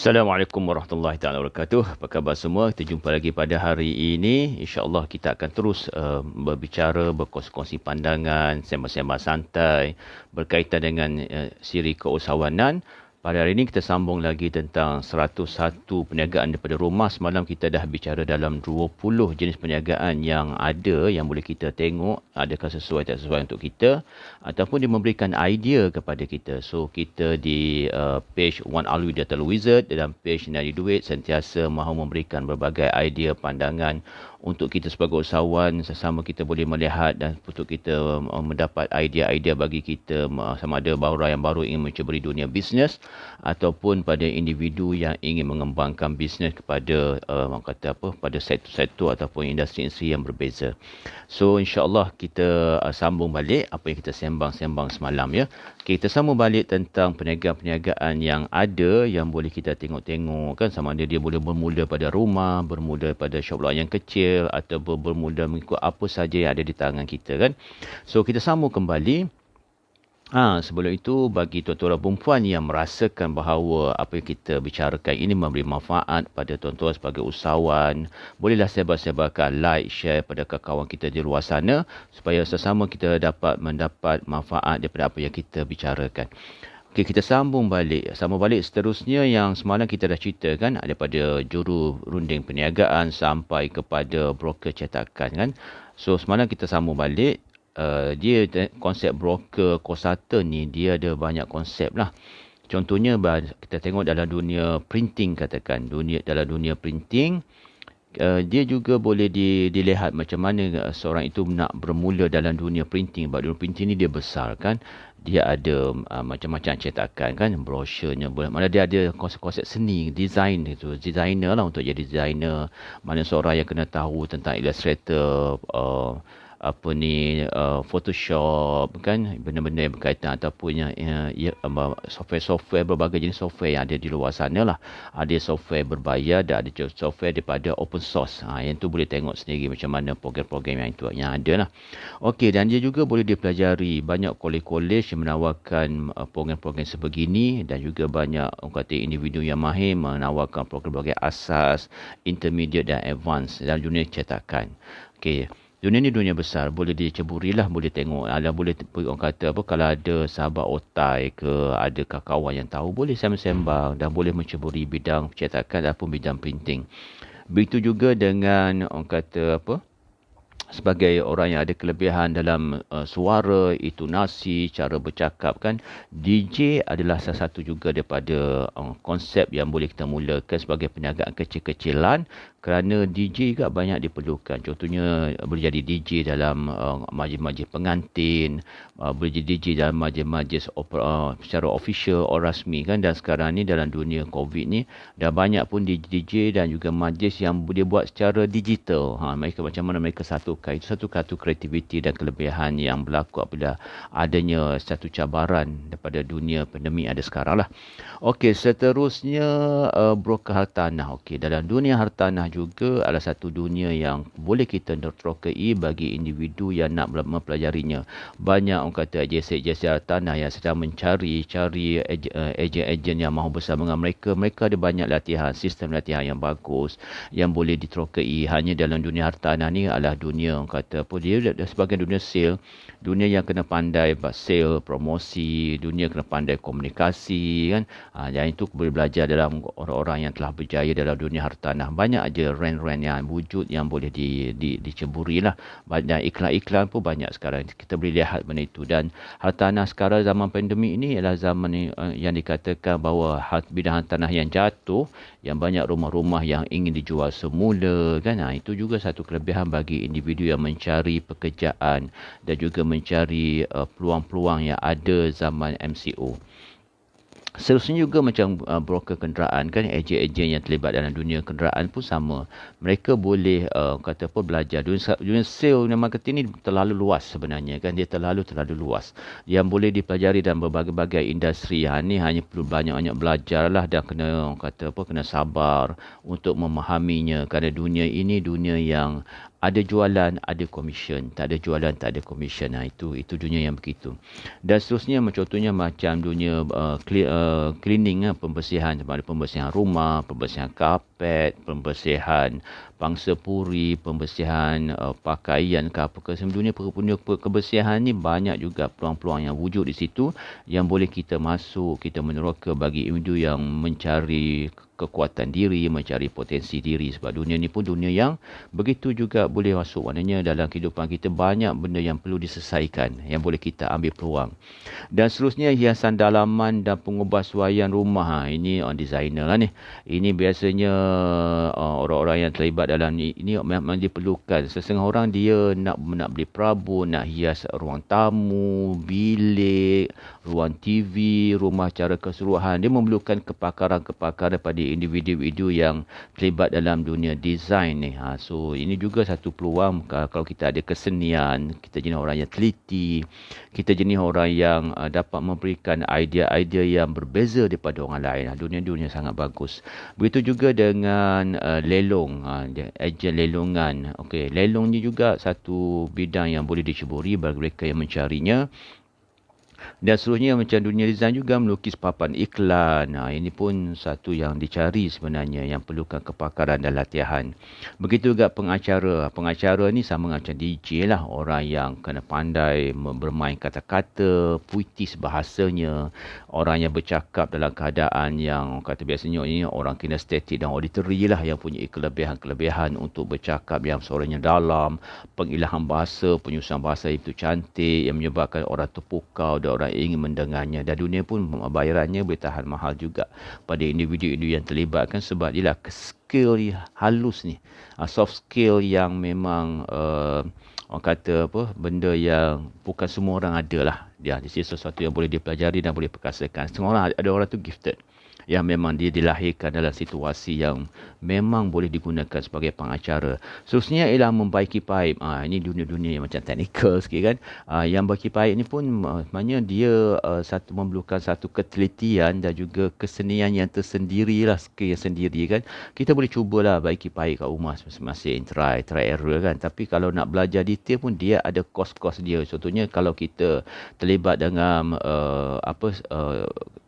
Assalamualaikum warahmatullahi taala wabarakatuh. Apa khabar semua? Kita jumpa lagi pada hari ini. InsyaAllah kita akan terus berbicara, berkongsi pandangan, sembang-sembang santai berkaitan dengan siri keusahawanan. Pada hari ini kita sambung lagi tentang 101 perniagaan daripada rumah. Semalam kita dah bicara dalam 20 jenis perniagaan yang ada, yang boleh kita tengok adakah sesuai tak sesuai untuk kita, ataupun dia memberikan idea kepada kita. So kita di page Wan Alwi Digital Wizard, dalam page Nari Duit, sentiasa mahu memberikan berbagai idea, pandangan untuk kita sebagai usahawan. Sesama kita boleh melihat dan untuk kita mendapat idea-idea bagi kita, sama ada orang yang baru ingin menceburi dunia bisnes ataupun pada individu yang ingin mengembangkan bisnes kepada pada sektor-sektor ataupun industri-industri yang berbeza. So insya-Allah kita sambung balik apa yang kita sembang-sembang semalam ya. Kita sambung balik tentang perniagaan-perniagaan yang ada yang boleh kita tengok-tengok kan, sama ada dia boleh bermula pada rumah, bermula pada shop lawan yang kecil, atau bermula mengikut apa saja yang ada di tangan kita kan. So kita sambung kembali. Sebelum itu, bagi tuan-tuan dan perempuan yang merasakan bahawa apa yang kita bicarakan ini memberi manfaat pada tuan-tuan sebagai usahawan, bolehlah sebar-sebarkan, like, share pada kawan kita di luar sana supaya sesama kita dapat mendapat manfaat daripada apa yang kita bicarakan. Okey, kita sambung balik. Sambung balik seterusnya yang semalam kita dah ceritakan, daripada juru runding perniagaan sampai kepada broker cetakan kan. So semalam kita sambung balik. Dia konsep broker consultant ni, dia ada banyak konsep lah. Contohnya kita tengok dalam dunia printing, katakan dalam dunia printing, dia juga boleh dilihat macam mana seorang itu nak bermula dalam dunia printing. Sebab dunia printing ni dia besar kan. Dia ada macam-macam cetakan kan, brosurnya, mana dia ada konsep-konsep seni, design itu, designer lah, untuk jadi designer. Mana seorang yang kena tahu tentang Illustrator, Photoshop kan, benda-benda yang berkaitan, ataupun software, berbagai jenis software yang ada di luar sana lah. Ada software berbayar dan ada software daripada open source. Yang tu boleh tengok sendiri macam mana program-program yang ada lah. Okey, dan dia juga boleh dipelajari. Banyak kolej-kolej yang menawarkan program-program sebegini, dan juga banyak individu yang mahir menawarkan program sebagai asas, intermediate dan advance dalam dunia cetakan. Okey. Dunia ni dunia besar, boleh diceburilah, boleh tengok. Boleh orang kata kalau ada sahabat otai ke, ada kawan yang tahu, boleh sembang-sembang dan boleh menceburi bidang cetakan ataupun bidang printing. Begitu juga dengan orang kata sebagai orang yang ada kelebihan dalam suara, intonasi, cara bercakap kan, DJ adalah salah satu juga daripada konsep yang boleh kita mulakan sebagai perniagaan kecil-kecilan, kerana DJ juga banyak diperlukan. Contohnya boleh jadi DJ dalam majlis-majlis pengantin, boleh jadi DJ dalam majlis-majlis secara official or rasmi kan. Dan sekarang ni dalam dunia COVID ni dah banyak pun DJ dan juga majlis yang dia buat secara digital. Mereka macam mana mereka satukan. Itu satu kreativiti dan kelebihan yang berlaku apabila adanya satu cabaran daripada dunia pandemik ada sekarang lah. Okey, seterusnya broker hartanah. Okey, dalam dunia hartanah juga adalah satu dunia yang boleh kita nerokai bagi individu yang nak mempelajarinya. Banyak orang kata agensi hartanah yang sedang cari ejen-ejen yang mahu bersama dengan mereka. Mereka ada banyak latihan, sistem latihan yang bagus yang boleh diterokai. Hanya dalam dunia hartanah ni adalah dunia orang kata dia sebagai dunia sale, dunia yang kena pandai sale, promosi, dunia kena pandai komunikasi kan. Dan itu boleh belajar dalam orang-orang yang telah berjaya dalam dunia hartanah. Banyak aja rent yang wujud yang boleh diceburi lah. Dan iklan-iklan pun banyak sekarang. Kita boleh lihat benda itu. Dan hartanah sekarang zaman pandemik ini adalah zaman yang dikatakan bahawa bidang hartanah yang jatuh, yang banyak rumah-rumah yang ingin dijual semula kan. Itu juga satu kelebihan bagi individu yang mencari pekerjaan dan juga mencari peluang-peluang yang ada zaman MCO. Seterusnya juga macam broker kenderaan kan, ejen-ejen yang terlibat dalam dunia kenderaan pun sama. Mereka boleh belajar. Dunia sale dan marketing ni terlalu luas sebenarnya kan, dia terlalu luas. Yang boleh dipelajari dalam berbagai-bagai industri. Ni hanya perlu banyak-banyak belajar lah, dan kena sabar untuk memahaminya, kerana dunia ini dunia yang ada jualan, ada komisen. Tak ada jualan, tak ada komisen. Itu dunia yang begitu. Dan seterusnya contohnya macam dunia cleaning, pembersihan. Ada pembersihan rumah, pembersihan kapet, pembersihan pangsa puri, pembersihan pakaian ke apa ke. Dunia kebersihan ni banyak juga peluang-peluang yang wujud di situ yang boleh kita masuk, kita meneroka bagi individu yang mencari kekuatan diri, mencari potensi diri. Sebab dunia ni pun dunia yang begitu juga boleh masuk. Maknanya dalam kehidupan kita banyak benda yang perlu diselesaikan, yang boleh kita ambil peluang. Dan seterusnya hiasan dalaman dan pengubahsuaian rumah. Ini designer lah ni. Ini biasanya orang-orang yang terlibat dalam ini memang diperlukan. Setengah orang dia nak beli perabot, nak hias ruang tamu, bilik, ruang TV, rumah secara keseluruhan. Dia memerlukan kepakaran-kepakaran pada individu-individu yang terlibat dalam dunia design ni. So ini juga satu peluang kalau kita ada kesenian, kita jenis orang yang teliti, kita jenis orang yang dapat memberikan idea-idea yang berbeza daripada orang lain. Dunia-dunia sangat bagus. Begitu juga dengan lelong, ejen lelongan. Okey, lelong ni juga satu bidang yang boleh diceburi bagi mereka yang mencarinya. Dan seterusnya macam dunia design juga melukis papan iklan. Ini pun satu yang dicari sebenarnya, yang perlukan kepakaran dan latihan. Begitu juga pengacara. Pengacara ni sama macam DJ lah. Orang yang kena pandai bermain kata-kata, puitis bahasanya. Orang yang bercakap dalam keadaan yang kata biasanya ini orang kinestetik dan auditory lah, yang punya kelebihan-kelebihan untuk bercakap yang suaranya dalam, pengilahan bahasa, penyusunan bahasa itu cantik, yang menyebabkan orang terpukau dan orang ingin mendengarnya. Dan dunia pun bayarannya boleh tahan mahal juga pada individu-individu yang terlibat kan, sebab dia lah skill halus ni, soft skill yang memang orang kata apa, benda yang bukan semua orang ada lah. Dia di sini sesuatu yang boleh dipelajari dan boleh perkasakan. Semua orang ada, orang tu gifted, yang memang dia dilahirkan dalam situasi yang memang boleh digunakan sebagai pengacara. Seterusnya ialah membaiki paip. Ini dunia-dunia yang macam teknikal sikit kan. Yang baiki paip ni pun maknanya dia memerlukan satu ketelitian dan juga kesenian yang tersendiri lah, skill yang sendiri kan. Kita boleh cubalah baiki paip kat rumah masing-masing, try error kan. Tapi kalau nak belajar detail pun dia ada kos-kos dia. Contohnya kalau kita terlibat dengan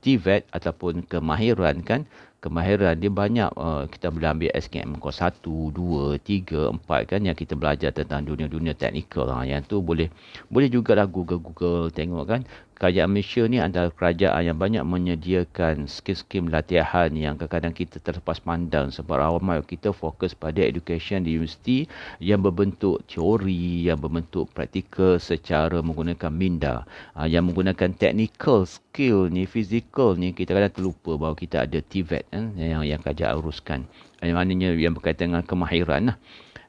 TVET ataupun kemahiran kan, kemahiran dia banyak, kita boleh ambil SKM kos 1, 2, 3, 4 kan, yang kita belajar tentang dunia-dunia teknikal. Yang tu boleh jugalah Google tengok kan. Kerajaan Malaysia ni antara kerajaan yang banyak menyediakan skim-skim latihan yang kadang-kadang kita terlepas pandang, sebab ramai kita fokus pada education di universiti yang berbentuk teori, yang berbentuk praktikal secara menggunakan minda. Yang menggunakan technical skill ni, physical ni, kita kadang terlupa bahawa kita ada TVET yang kerajaan uruskan. Yang maknanya yang berkaitan dengan kemahiran lah.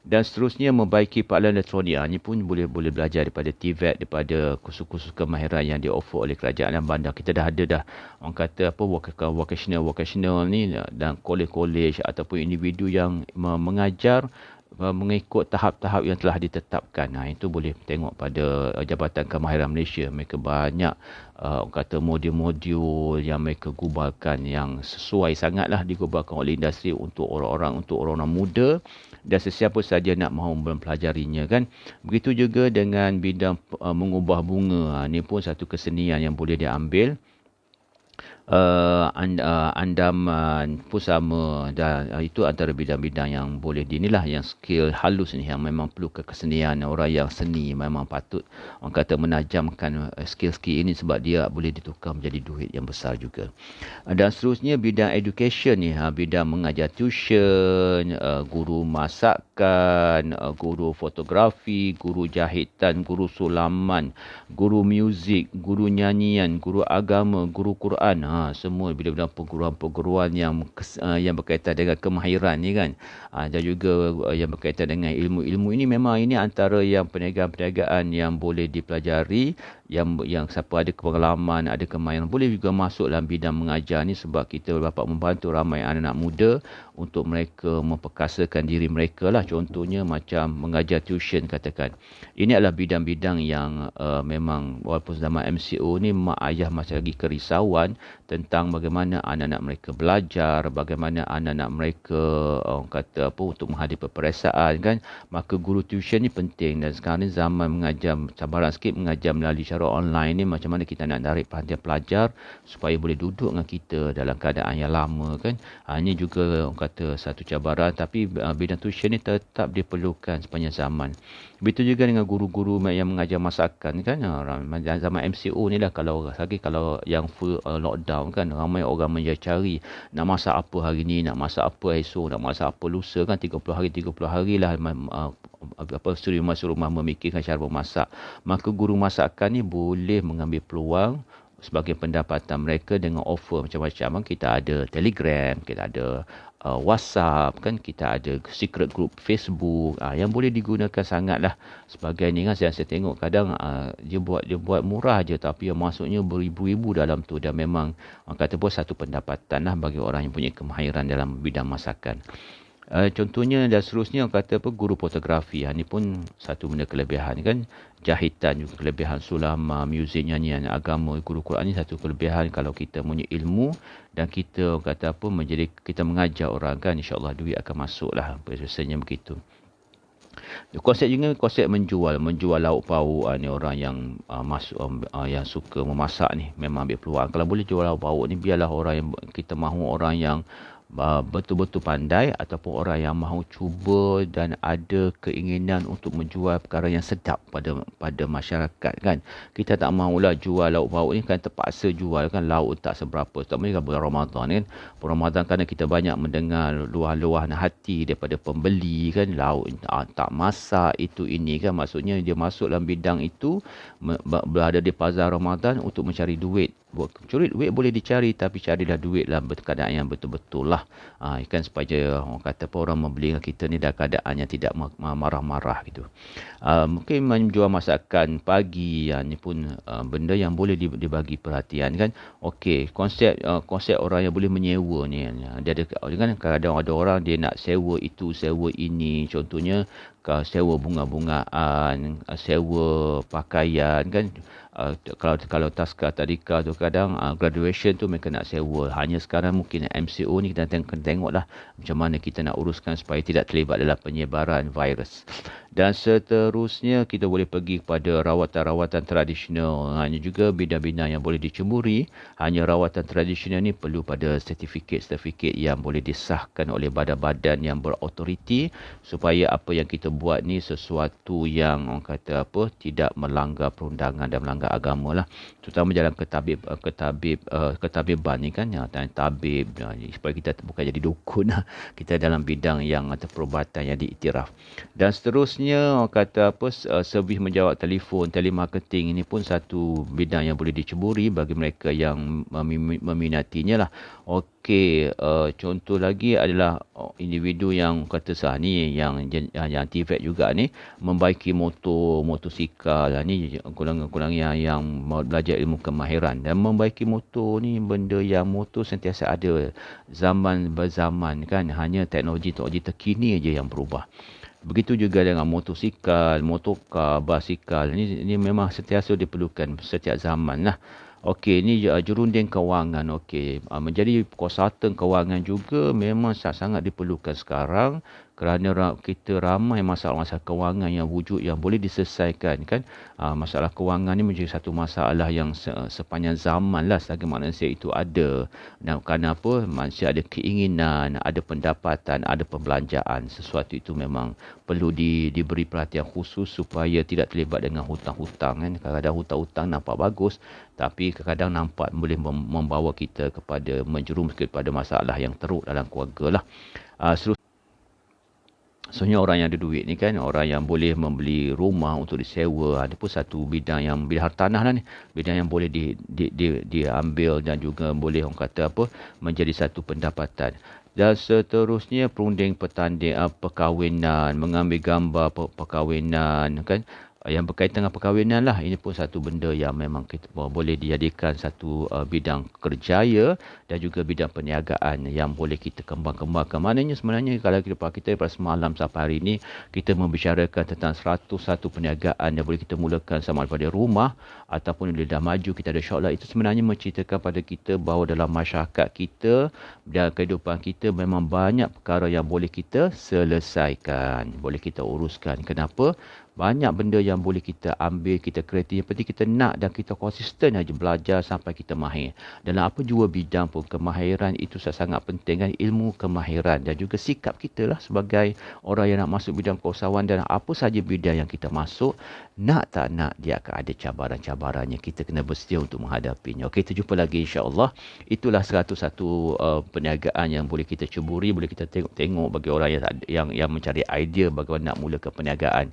Dan seterusnya membaiki pakaian elektronik. Ini pun boleh belajar daripada TVET, daripada kursus-kursus kemahiran yang di-offer oleh kerajaan dan bandar. Kita dah ada orang kata apa, vocational ni, dan college ataupun individu yang mengajar mengikut tahap-tahap yang telah ditetapkan. Itu boleh tengok pada Jabatan Kemahiran Malaysia. Mereka banyak orang kata modul-modul yang mereka gubarkan, yang sesuai sangatlah digubarkan oleh industri untuk orang-orang muda dan sesiapa saja nak mahu mempelajarinya kan. Begitu juga dengan bidang mengubah bunga. Ini pun satu kesenian yang boleh diambil. Andaman pun sama, dan itu antara bidang-bidang yang boleh dinilah, yang skill halus ni, yang memang perlu kesenian. Orang yang seni memang patut orang kata menajamkan skill-skill ini, sebab dia boleh ditukar menjadi duit yang besar juga. Dan seterusnya bidang education ni, bidang mengajar tuition, guru masakan, guru fotografi, guru jahitan, guru sulaman, guru muzik, guru nyanyian, guru agama, guru Quran. Semua bidang-bidang perguruan-perguruan yang berkaitan dengan kemahiran ni kan. Dan juga yang berkaitan dengan ilmu-ilmu ini, memang ini antara yang perniagaan-perniagaan yang boleh dipelajari, yang siapa ada pengalaman, ada kemahiran, boleh juga masuk dalam bidang mengajar ni, sebab kita dapat membantu ramai anak-anak muda untuk mereka memperkasakan diri mereka lah. Contohnya macam mengajar tuition katakan. Ini adalah bidang-bidang yang memang walaupun zaman MCO ni mak ayah masih lagi kerisauan, tentang bagaimana anak-anak mereka belajar, bagaimana anak-anak mereka orang kata apa untuk menghadapi peperiksaan kan. Maka guru tuition ni penting, dan sekarang ni zaman mengajar, cabaran sikit mengajar melalui cara online ni, macam mana kita nak tarik perhatian pelajar supaya boleh duduk dengan kita dalam keadaan yang lama kan. Ini juga orang kata satu cabaran, tapi bidang tuition ni tetap diperlukan sepanjang zaman. Begitu juga dengan guru-guru yang mengajar masakan kan. Zaman MCO ni lah, kalau yang full lockdown kan, ramai orang mencari nak masak apa hari ni, nak masak apa esok, nak masak apa lusa kan. 30 hari lah suri rumah memikirkan cara memasak. Maka guru masakan ni boleh mengambil peluang sebagai pendapatan mereka dengan offer macam-macam. Kita ada Telegram, kita ada WhatsApp kan, kita ada secret group Facebook yang boleh digunakan sangatlah sebagai ni kan. Saya tengok kadang dia buat murah je, tapi yang masuknya beribu-ribu dalam tu, dan memang orang kata pun satu pendapatan lah bagi orang yang punya kemahiran dalam bidang masakan. Contohnya dan seterusnya, orang kata apa, guru fotografi. Ini pun satu benda kelebihan kan. Jahitan juga kelebihan, sulama, muzik, nyanyian, agama, guru Quran ni satu kelebihan. Kalau kita punya ilmu dan kita orang kata apa, menjadi kita mengajar orang kan, insya-Allah duit akan masuk lah. Biasanya begitu. Konsep menjual lauk pauk ni, orang yang yang suka memasak ni memang ambil peluang. Kalau boleh jual lauk pauk ni, biarlah orang yang kita mahu orang yang betul-betul pandai ataupun orang yang mahu cuba dan ada keinginan untuk menjual perkara yang sedap pada masyarakat kan. Kita tak mahulah jual lauk pauk ni kan terpaksa jual kan, lauk tak seberapa. Terutama kan bulan Ramadan kan. Bulan Ramadan kerana kita banyak mendengar luah-luahan hati daripada pembeli kan, lauk tak masak itu ini kan. Maksudnya dia masuk dalam bidang itu, berada di pasar Ramadan untuk mencari duit. Curi duit boleh dicari, tapi carilah duit dalam keadaan yang betul-betul lah. Kan supaya orang kata apa, orang membeli dengan kita ni dalam keadaan yang tidak marah-marah gitu. Mungkin menjual masakan pagi, ni pun benda yang boleh dibagi perhatian kan. Okey, konsep orang yang boleh menyewa ni, dia ada kan, kadang ada orang dia nak sewa itu, sewa ini. Contohnya sewa bunga-bungaan, sewa pakaian kan. Kalau taska tadika tu kadang graduation tu mereka nak sewa. Hanya sekarang mungkin MCO ni kita tengoklah macam mana kita nak uruskan supaya tidak terlibat dalam penyebaran virus. Dan seterusnya kita boleh pergi kepada rawatan-rawatan tradisional. Hanya juga bidang-bidang yang boleh diceburi. Hanya rawatan tradisional ni perlu pada sertifikat yang boleh disahkan oleh badan-badan yang berautoriti, supaya apa yang kita buat ni sesuatu yang orang kata apa, tidak melanggar perundangan dan melanggar agama lah. Terutama dalam ketabiban ni kan, tabib, supaya kita bukan jadi dukun lah. Kita dalam bidang yang atau perubatan yang diiktiraf. Dan seterusnya orang kata apa, servis menjawab telefon, telemarketing, ini pun satu bidang yang boleh diceburi bagi mereka yang meminatinya lah. Okey, contoh lagi adalah individu yang kata ni yang TVET juga ni, membaiki motosikal ni, kurang yang belajar ilmu kemahiran. Dan membaiki motor ni benda yang motor sentiasa ada zaman berzaman kan, hanya teknologi terkini aja yang berubah. Begitu juga dengan motosikal, motorkar, basikal. Ini memang sentiasa diperlukan setiap zaman lah. Okey, ini jurunding kewangan. Okey, menjadi konsultan kewangan juga memang sangat diperlukan sekarang, kerana kita ramai masalah-masalah kewangan yang wujud yang boleh diselesaikan kan. Masalah kewangan ni menjadi satu masalah yang sepanjang zaman lah, selagi manusia itu ada. Dan kerana apa? Manusia ada keinginan, ada pendapatan, ada pembelanjaan. Sesuatu itu memang perlu diberi perhatian khusus supaya tidak terlibat dengan hutang-hutang kan. Kadang-kadang hutang-hutang nampak bagus, tapi kadang-kadang nampak boleh membawa kita kepada menjerumus kepada masalah yang teruk dalam keluarga lah. Sebenarnya orang yang ada duit ni kan, orang yang boleh membeli rumah untuk disewa, ada pun satu bidang hartanah lah ni, bidang yang boleh diambil dan juga boleh orang kata apa, menjadi satu pendapatan. Dan seterusnya perunding pertanding perkahwinan, mengambil gambar perkahwinan kan. yang berkaitan dengan perkahwinan lah. Ini pun satu benda yang memang kita boleh dijadikan satu bidang kerjaya dan juga bidang perniagaan yang boleh kita kembang-kembangkan. Maknanya sebenarnya kalau kita pada semalam sampai hari ini, kita membicarakan tentang 101 perniagaan yang boleh kita mulakan sama daripada rumah ataupun bila dah maju kita ada syok lah. Itu sebenarnya menceritakan pada kita bahawa dalam masyarakat kita dan kehidupan kita memang banyak perkara yang boleh kita selesaikan, boleh kita uruskan. Kenapa? Banyak benda yang boleh kita ambil, kita kreatif. Yang penting kita nak dan kita konsisten aja belajar sampai kita mahir. Dalam apa jua bidang pun, kemahiran itu sangat penting kan. Ilmu kemahiran dan juga sikap kita lah sebagai orang yang nak masuk bidang keusahawan dan apa saja bidang yang kita masuk, nak tak nak dia akan ada cabaran-cabarannya. Kita kena bersedia untuk menghadapinya. Okey, kita jumpa lagi insya-Allah. Itulah 101 perniagaan yang boleh kita ceburi, boleh kita tengok bagi orang yang mencari idea bagaimana nak mulakan perniagaan.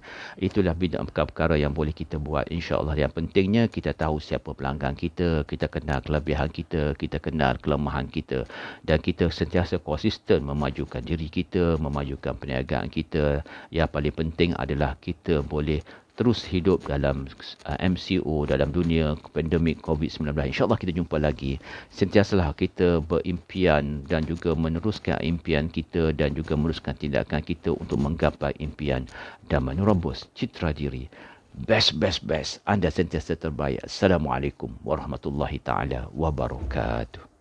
Itulah bidang perkara-perkara yang boleh kita buat insya-Allah. Yang pentingnya kita tahu siapa pelanggan kita, kita kenal kelebihan kita, kita kenal kelemahan kita dan kita sentiasa konsisten memajukan diri kita, memajukan perniagaan kita. Yang paling penting adalah kita boleh terus hidup dalam MCO, dalam dunia pandemik COVID-19. InsyaAllah kita jumpa lagi. Sentiasalah kita berimpian dan juga meneruskan impian kita dan juga meneruskan tindakan kita untuk menggapai impian dan menerobos citra diri. Best. Anda sentiasa terbaik. Assalamualaikum warahmatullahi taala wabarakatuh.